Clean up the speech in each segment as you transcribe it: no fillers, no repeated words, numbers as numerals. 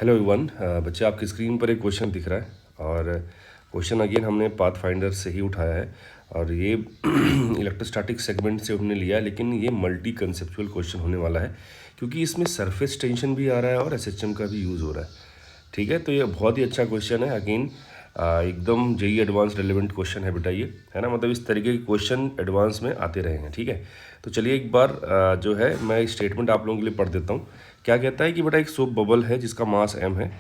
Hello everyone. बच्चे आपकी screen पर एक क्वेश्चन दिख रहा है और क्वेश्चन अगेन हमने पाथफाइंडर से ही उठाया है और ये इलेक्ट्रोस्टैटिक सेगमेंट से हमने लिया है, लेकिन ये मल्टी कंसेप्चुअल क्वेश्चन होने वाला है क्योंकि इसमें सरफेस टेंशन भी आ रहा है और एसएचएम का भी यूज़ हो रहा है। ठीक है, तो ये बहुत ही अच्छा क्वेश्चन है। अगेन एकदम जेई एडवांस रेलेवेंट क्वेश्चन है बेटा, ये है ना। मतलब इस तरीके के क्वेश्चन एडवांस में आते रहे हैं। ठीक है, तो चलिए एक बार जो है मैं स्टेटमेंट आप लोगों के लिए पढ़ देता हूँ। क्या कहता है कि बेटा एक सोप बबल है जिसका मास m है,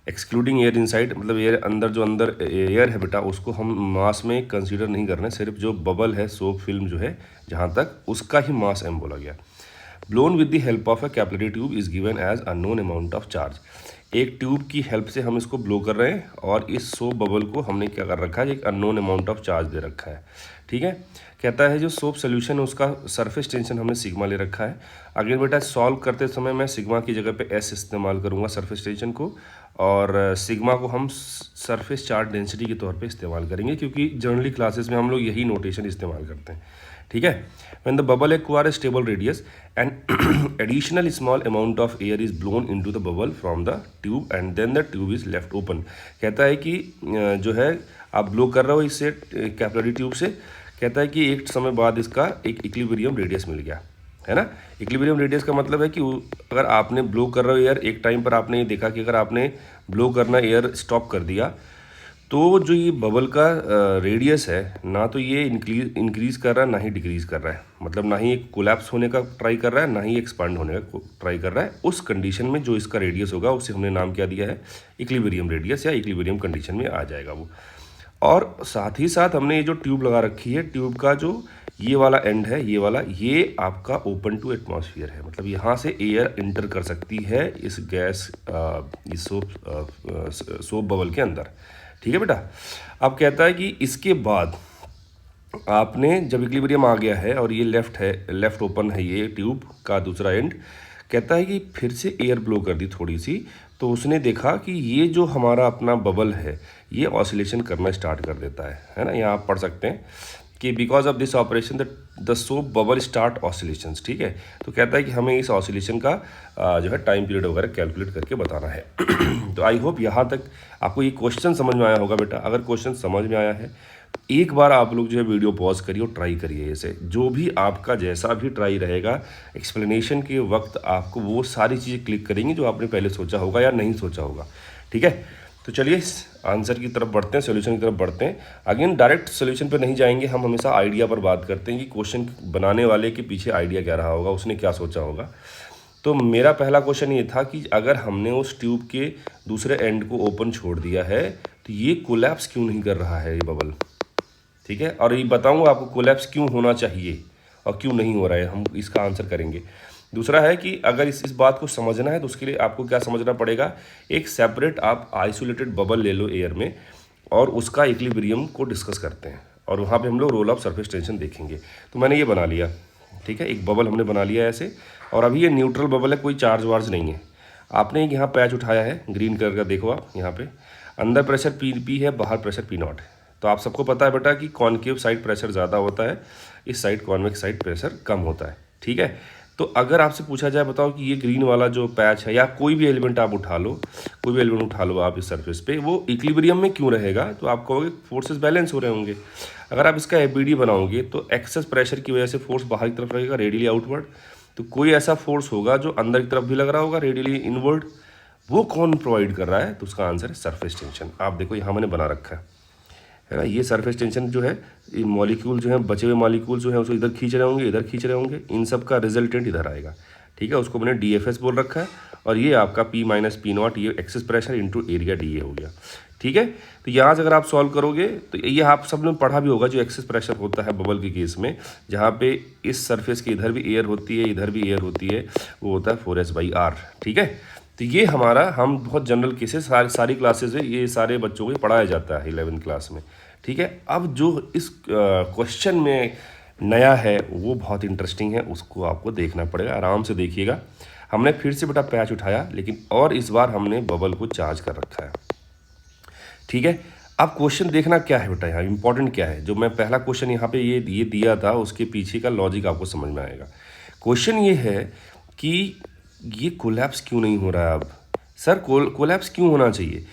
एक्सक्लूडिंग एयर इनसाइड, मतलब एयर अंदर जो अंदर एयर है बेटा उसको हम मास में कंसीडर नहीं कर रहे हैं, सिर्फ जो बबल है सोप फिल्म जो है जहाँ तक उसका ही मास m बोला गया। Blown with the help of a capillary tube is given as unknown amount of charge. एक ट्यूब की हेल्प से हम इसको ब्लो कर रहे हैं और इस सोप बबल को हमने क्या कर रखा है, एक अननोन अमाउंट ऑफ चार्ज दे रखा है। ठीक है, कहता है जो सोप सोल्यूशन है उसका सरफेस टेंशन हमने सिग्मा ले रखा है। अगेन बेटा सॉल्व करते समय मैं सिग्मा की जगह पे एस इस्तेमाल करूंगा सरफेस टेंशन को, और सिग्मा को हम सरफेस चार्ज डेंसिटी के तौर पे इस्तेमाल करेंगे क्योंकि जनरली क्लासेस में हम लोग यही नोटेशन इस्तेमाल करते हैं। ठीक है, when the bubble acquire stable radius and additional small amount of air is blown into the bubble from the tube and then the tube is left open. कहता है कि जो है आप ब्लो कर रहे हो इससे कैपिलरी ट्यूब से, कहता है कि एक समय बाद इसका एक इक्विलिब्रियम रेडियस मिल गया, है ना। इक्विलिब्रियम रेडियस का मतलब है कि अगर आपने ब्लो कर रहे हो एयर, एक टाइम पर आपने ये देखा कि अगर आपने ब्लो करना एयर स्टॉप कर दिया तो जो ये बबल का रेडियस है ना तो ये इंक्रीज कर रहा है ना ही डिक्रीज कर रहा है, मतलब ना ही एक कोलैप्स होने का ट्राई कर रहा है ना ही एक्सपांड होने का ट्राई कर रहा है। उस कंडीशन में जो इसका रेडियस होगा उसे हमने नाम क्या दिया है, इक्विलिब्रियम रेडियस, या इक्विलिब्रियम कंडीशन में आ जाएगा वो। और साथ ही साथ हमने ये जो ट्यूब लगा रखी है, ट्यूब का जो ये वाला एंड है, ये वाला, ये आपका ओपन टू एटमॉस्फेयर है, मतलब यहाँ से एयर इंटर कर सकती है इस गैस इस सोप बबल के अंदर। ठीक है बेटा, अब कहता है कि इसके बाद आपने जब इक्विलिब्रियम आ गया है और ये लेफ्ट है, लेफ्ट ओपन है ये ट्यूब का दूसरा एंड, कहता है कि फिर से एयर ब्लो कर दी थोड़ी सी, तो उसने देखा कि ये जो हमारा अपना बबल है ये ऑसिलेशन करना स्टार्ट कर देता है ना। यहाँ आप पढ़ सकते हैं कि because of this operation the soap bubble start oscillations. ठीक है, तो कहता है कि हमें इस ऑसिलेशन का जो है टाइम पीरियड वगैरह कैलकुलेट करके बताना है। तो आई होप यहाँ तक आपको ये क्वेश्चन समझ में आया होगा बेटा। अगर क्वेश्चन समझ में आया है एक बार आप लोग जो है वीडियो पॉज करिए और ट्राई करिए इसे, जो भी आपका जैसा भी ट्राई रहेगा एक्सप्लेनेशन के वक्त आपको वो सारी चीज़ें क्लिक करेंगी जो आपने पहले सोचा होगा या नहीं सोचा होगा। ठीक है, तो चलिए आंसर की तरफ बढ़ते हैं, सोल्यूशन की तरफ बढ़ते हैं। अगेन डायरेक्ट सोल्यूशन पे नहीं जाएंगे, हम हमेशा आइडिया पर बात करते हैं कि क्वेश्चन बनाने वाले के पीछे आइडिया क्या रहा होगा, उसने क्या सोचा होगा। तो मेरा पहला क्वेश्चन ये था कि अगर हमने उस ट्यूब के दूसरे एंड को ओपन छोड़ दिया है तो ये कोलैप्स क्यों नहीं कर रहा है ये बबल। ठीक है, और ये बताऊंगा आपको कोलैप्स क्यों होना चाहिए और क्यों नहीं हो रहा है, हम इसका आंसर करेंगे। दूसरा है कि अगर इस बात को समझना है तो उसके लिए आपको क्या समझना पड़ेगा, एक सेपरेट आप आइसोलेटेड बबल ले लो एयर में और उसका इक्विलिब्रियम को डिस्कस करते हैं और वहाँ पे हम लोग रोल ऑफ सरफेस टेंशन देखेंगे। तो मैंने ये बना लिया, ठीक है, एक बबल हमने बना लिया ऐसे, और अभी ये न्यूट्रल बबल है, कोई चार्ज वार्ज नहीं है। आपने एक यहाँ पैच उठाया है ग्रीन कलर का, देखो आप यहाँ पे अंदर प्रेशर पी है, बाहर प्रेशर पी नॉट है। तो आप सबको पता है बेटा कि कॉन्केव साइड प्रेशर ज़्यादा होता है, इस साइड कॉन्वेक्स साइड प्रेशर कम होता है। ठीक है, तो अगर आपसे पूछा जाए बताओ कि ये ग्रीन वाला जो पैच है या कोई भी एलिमेंट आप उठा लो, कोई भी एलिमेंट उठा लो आप इस सरफेस पे, वो इक्विलिब्रियम में क्यों रहेगा, तो आप कहोगे फोर्सेस बैलेंस हो रहे होंगे। अगर आप इसका एबीडी बनाओगे तो एक्सेस प्रेशर की वजह से फोर्स बाहर की तरफ रहेगा रेडियली आउटवर्ड, तो कोई ऐसा फोर्स होगा जो अंदर की तरफ भी लग रहा होगा रेडियली इनवर्ड, वो कौन प्रोवाइड कर रहा है, तो उसका आंसर है सरफेस टेंशन। आप देखो यहाँ मैंने बना रखा है ना, ये सरफेस टेंशन जो है, ये मॉलिक्यूल जो है, बचे हुए मॉलिक्यूल जो है उसको इधर खींच रहे होंगे, इधर खींच रहे होंगे, इन सब का रिजल्टेंट इधर आएगा। ठीक है, उसको मैंने डीएफएस बोल रखा है, और ये आपका पी माइनस पी नॉट, ये excess pressure into area D हो गया। ठीक है, तो यहाँ से अगर आप सॉल्व करोगे तो ये आप सब ने पढ़ा भी होगा, जो एक्सेस प्रेशर होता है बबल के केस में, जहाँ पे इस सरफेस के इधर भी एयर होती है इधर भी एयर होती है, वो होता है 4s/r। ठीक है, तो ये हमारा, हम बहुत जनरल केसेस सारी क्लासेज में ये सारे बच्चों को पढ़ाया जाता है 11वीं क्लास में। ठीक है, अब जो इस क्वेश्चन में नया है वो बहुत इंटरेस्टिंग है, उसको आपको देखना पड़ेगा, आराम से देखिएगा। हमने फिर से बेटा पैच उठाया, लेकिन और इस बार हमने बबल को चार्ज कर रखा है। ठीक है, अब क्वेश्चन देखना क्या है बेटा, यहाँ इंपॉर्टेंट क्या है, जो मैं पहला क्वेश्चन यहाँ पे ये दिया था उसके पीछे का लॉजिक आपको समझ में आएगा। क्वेश्चन ये है कि ये कोलैप्स क्यों नहीं हो रहा है अब, सर कोलैप्स क्यों होना चाहिए?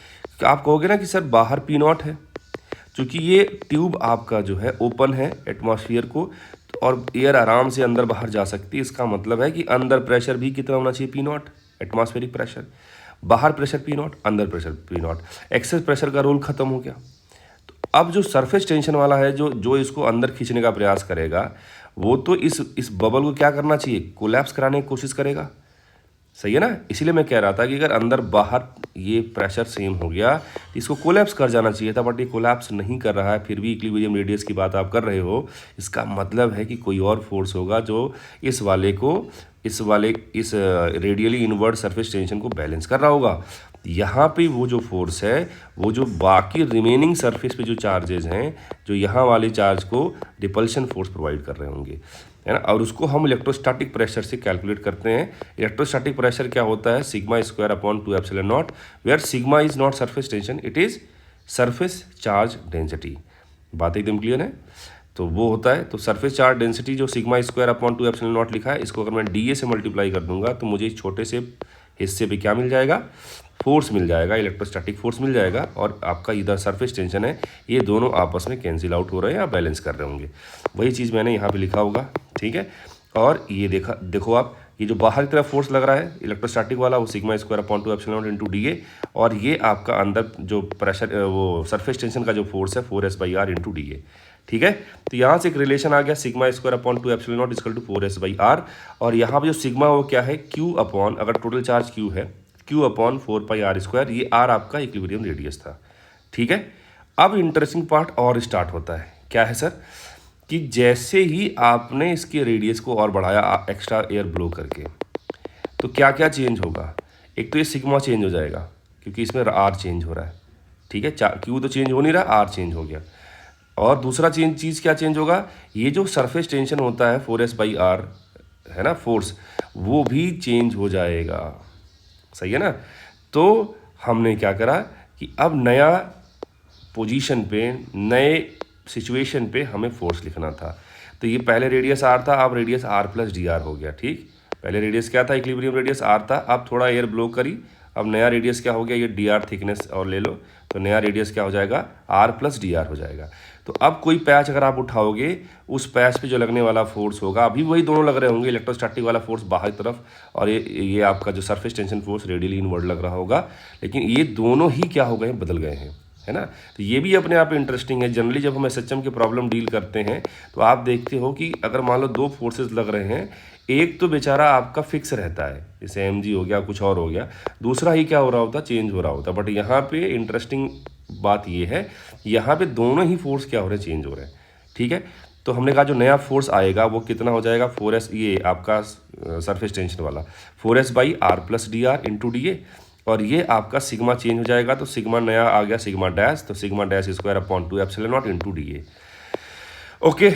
आप कहोगे ना कि सर बाहर पी नॉट है, क्योंकि ये ट्यूब आपका जो है ओपन है एटमॉस्फेयर को, और एयर आराम से अंदर बाहर जा सकती है। इसका मतलब है कि अंदर प्रेशर भी कितना होना चाहिए? P not, atmospheric pressure. बाहर प्रेशर पी नॉट, अंदर pressure P not, excess pressure का रोल खत्म हो गया। तो अब जो सरफेस टेंशन वाला है, जो जो इसको अंदर खींचने का प्रयास करेगा, वो तो इस बबल को क्या करना चाहिए? कोलैप्स कराने की कोशिश करेगा। सही है ना? इसीलिए मैं कह रहा था कि अगर अंदर बाहर ये प्रेशर सेम हो गया तो इसको कोलैप्स कर जाना चाहिए था, बट ये कोलैप्स नहीं कर रहा है, फिर भी इक्विलिब्रियम रेडियस की बात आप कर रहे हो। इसका मतलब है कि कोई और फोर्स होगा जो इस रेडियली इनवर्ड सरफेस टेंशन को बैलेंस कर रहा होगा। यहाँ पे वो जो फोर्स है, वो जो बाकी रिमेनिंग सरफेस पे जो चार्जेज हैं, जो यहाँ वाले चार्ज को रिपल्शन फोर्स प्रोवाइड कर रहे होंगे, है ना। और उसको हम इलेक्ट्रोस्टैटिक प्रेशर से कैलकुलेट करते हैं। इलेक्ट्रोस्टैटिक प्रेशर क्या होता है? Sigma square upon 2 epsilon naught, where sigma is not surface tension, it is surface charge density. बात एकदम क्लियर है? तो वो होता है, तो सरफेस चार्ज डेंसिटी जो sigma square upon 2 epsilon naught लिखा है, इसको अगर मैं डी ए से मल्टीप्लाई कर दूंगा तो मुझे इस छोटे से हिस्से पे क्या मिल जाएगा? फोर्स मिल जाएगा, इलेक्ट्रोस्टैटिक फोर्स मिल जाएगा। और आपका इधर सरफेस टेंशन है, ये दोनों आपस में कैंसिल आउट हो रहे हैं या बैलेंस कर रहे होंगे। वही चीज़ मैंने यहाँ पे लिखा होगा, ठीक है। और ये देखो आप, ये जो बाहर की तरफ फोर्स लग रहा है इलेक्ट्रोस्टैटिक वाला, वो sigma square upon 2 epsilon not into D A, और ये आपका अंदर जो प्रेशर, वो सरफेस टेंशन का जो फोर्स है 4s/r इंटू डी ए, ठीक है। तो यहाँ से एक रिलेशन आ गया, sigma square upon 2 epsilon not equal to 4s/r। और यहाँ पे जो सिग्मा वो क्या है? क्यू अपॉन, अगर टोटल चार्ज क्यू है, क्यू अपॉन 4πr², ये आर आपका इक्विलिब्रियम रेडियस था, ठीक है। अब इंटरेस्टिंग पार्ट और स्टार्ट होता है। क्या है सर? कि जैसे ही आपने इसके रेडियस को और बढ़ाया एक्स्ट्रा एयर ब्लो करके, तो क्या क्या चेंज होगा? एक तो ये सिग्मा चेंज हो जाएगा, क्योंकि इसमें आर चेंज हो रहा है, ठीक है। क्यू तो चेंज हो नहीं रहा, आर चेंज हो गया। और दूसरा चीज़ क्या चेंज होगा? ये जो सरफेस टेंशन होता है 4s/r, है ना, फोर्स, वो भी चेंज हो जाएगा। सही है ना? तो हमने क्या करा कि अब नया पोजीशन पे, नए सिचुएशन पे हमें फोर्स लिखना था। तो ये पहले रेडियस आर था, अब radius R plus D R हो गया, ठीक। पहले रेडियस क्या था? इक्विलिब्रियम रेडियस आर था, अब थोड़ा एयर ब्लो करी, अब नया रेडियस क्या हो गया? ये डी आर थिकनेस और ले लो, तो नया रेडियस क्या हो जाएगा? आर प्लस डी आर हो जाएगा। तो अब कोई पैच अगर आप उठाओगे, उस पैच पे जो लगने वाला फोर्स होगा, अभी वही दोनों लग रहे होंगे, इलेक्ट्रोस्टैटिक वाला फोर्स बाहर की तरफ, और ये आपका जो surface tension force radially inward लग रहा होगा, लेकिन ये दोनों ही क्या हो गए? बदल गए हैं, है ना। तो ये भी अपने आप इंटरेस्टिंग है। जनरली जब हम एसएचएम के प्रॉब्लम डील करते हैं, तो आप देखते हो कि अगर मान लो दो फोर्सेस लग रहे हैं, एक तो बेचारा आपका फिक्स रहता है, जैसे एमजी हो गया, कुछ और हो गया, दूसरा ही क्या हो रहा होता? चेंज हो रहा होता। बट यहाँ पे इंटरेस्टिंग बात ये है, यहाँ पे दोनों ही फोर्स क्या हो रहे हैं? चेंज हो रहे हैं, ठीक है। तो हमने कहा जो नया फोर्स आएगा वो कितना हो जाएगा? 4s, ये आपका सरफेस टेंशन वाला 4s/r plus D are into D A, और ये आपका सिग्मा चेंज हो जाएगा, तो सिग्मा नया आ गया सिग्मा डैश, तो sigma dash square upon 2 epsilon not into D A. Okay,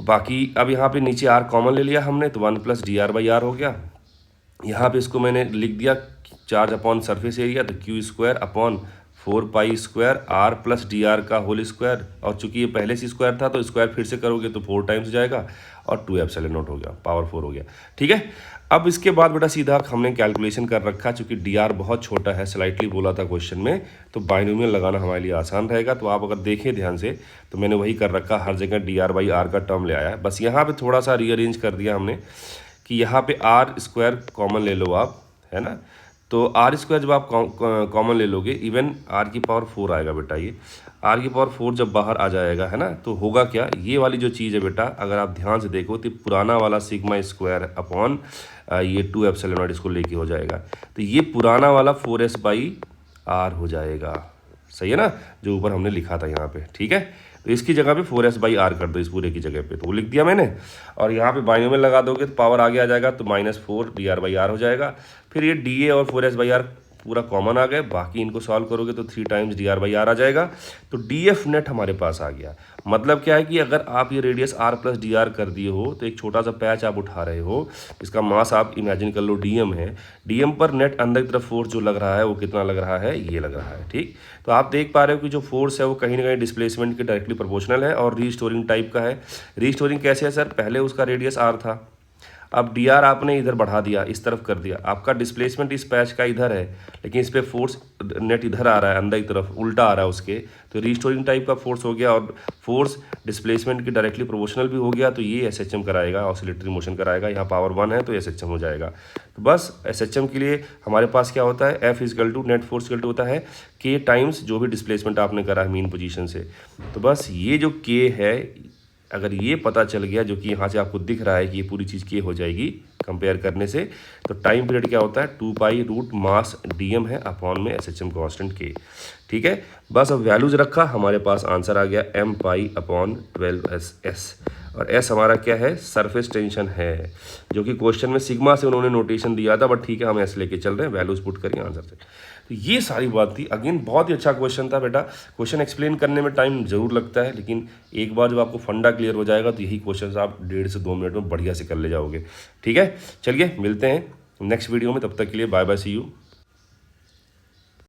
बाकी अब यहाँ पे नीचे आर कॉमन ले लिया हमने, तो 1 प्लस डी आर/आर हो गया। यहाँ पे इसको मैंने लिख दिया चार्ज अपॉन सरफेस एरिया, तो Q square upon 4π² R plus D R का होल स्क्वायर, और चूंकि ये पहले से स्क्वायर था तो स्क्वायर फिर से करोगे तो 4 टाइम्स हो जाएगा, और 2 एप्सिलॉन नॉट हो गया, पावर 4 हो गया, ठीक है। अब इसके बाद बेटा सीधा हमने कैलकुलेशन कर रखा, चूंकि डी आर बहुत छोटा है, स्लाइटली बोला था क्वेश्चन में, तो बाइनोमियल लगाना हमारे लिए आसान रहेगा। तो आप अगर देखें ध्यान से, तो मैंने वही कर रखा, हर जगह डी/आर का टर्म ले आया, बस यहाँ पे थोड़ा सा रीअरेंज कर दिया हमने कि यहाँ पे आर स्क्वायर कॉमन ले लो आप, है ना। तो आर स्क्वायर जब आप कॉमन ले लोगे, इवन आर की पावर 4 आएगा बेटा, ये आर की पावर 4 जब बाहर आ जाएगा, है ना, तो होगा क्या? ये वाली जो चीज़ है बेटा, अगर आप ध्यान से देखो तो पुराना वाला सिग्मा स्क्वायर अपॉन ये 2 एप्सिलॉन नॉट इसको लेके हो जाएगा, तो ये पुराना वाला 4s/r हो जाएगा। सही है ना, जो ऊपर हमने लिखा था यहाँ पे, ठीक है। तो इसकी जगह पे 4s/r कर दो, इस पूरे की जगह पे, तो वो लिख दिया मैंने। और यहाँ पे बाइनोमियल लगा दोगे तो पावर आगे आ जाएगा, तो -4 dr/r हो जाएगा। फिर ये डी ए और 4s/r पूरा कॉमन आ गए, बाकी इनको सॉल्व करोगे तो 3 टाइम्स dr/r आ जाएगा। तो df नेट हमारे पास आ गया। मतलब क्या है कि अगर आप ये radius r plus D are कर दिए हो, तो एक छोटा सा पैच आप उठा रहे हो, इसका मास आप इमेजिन कर लो dm है, dm पर नेट अंदर की तरफ फोर्स जो लग रहा है वो कितना लग रहा है? ये लग रहा है, ठीक। तो आप देख पा रहे हो कि जो फोर्स है वो कहीं ना कहीं डिस्प्लेसमेंट के डायरेक्टली प्रोपोर्शनल है और रीस्टोरिंग टाइप का है। रीस्टोरिंग कैसे है सर? पहले उसका रेडियस r था, अब डी आर आपने इधर बढ़ा दिया, इस तरफ कर दिया, आपका डिस्प्लेसमेंट इस पैच का इधर है लेकिन इस पर फोर्स नेट इधर आ रहा है, अंदर की तरफ उल्टा आ रहा है उसके, तो रीस्टोरिंग टाइप का फोर्स हो गया और फोर्स डिस्प्लेसमेंट की डायरेक्टली प्रोपोर्शनल भी हो गया, तो ये एस एच एम कराएगा, ऑसिलेटरी मोशन कराएगा। यहाँ पावर 1 है तो एस एच एम हो जाएगा। तो बस एस एच एम के लिए हमारे पास क्या होता है, F equal to net force equal to होता है के टाइम्स जो भी डिस्प्लेसमेंट आपने करा है मीन पोजीशन से। तो बस ये जो के है, अगर ये पता चल गया, जो कि यहाँ से आपको दिख रहा है कि ये पूरी चीज़ के हो जाएगी कंपेयर करने से, तो टाइम पीरियड क्या होता है 2 पाई रूट मास डीएम है अपॉन में एस एच एम कॉन्स्टेंट के। ठीक है, बस अब वैल्यूज रखा, हमारे पास आंसर आ गया एम पाई अपॉन 12 और एस हमारा क्या है, सरफेस टेंशन है, जो कि क्वेश्चन में सिग्मा से उन्होंने नोटेशन दिया था, बट ठीक है हम एस लेके चल रहे हैं, वैल्यूज पुट करिए आंसर से। तो ये सारी बात थी। अगेन बहुत ही अच्छा क्वेश्चन था बेटा। क्वेश्चन एक्सप्लेन करने में टाइम जरूर लगता है, लेकिन एक बार जब आपको फंडा क्लियर हो जाएगा तो यही क्वेश्चन आप 1.5 से 2 मिनट में बढ़िया से कर ले जाओगे। ठीक है, चलिए मिलते हैं नेक्स्ट वीडियो में, तब तक के लिए बाय बाय, सी यू।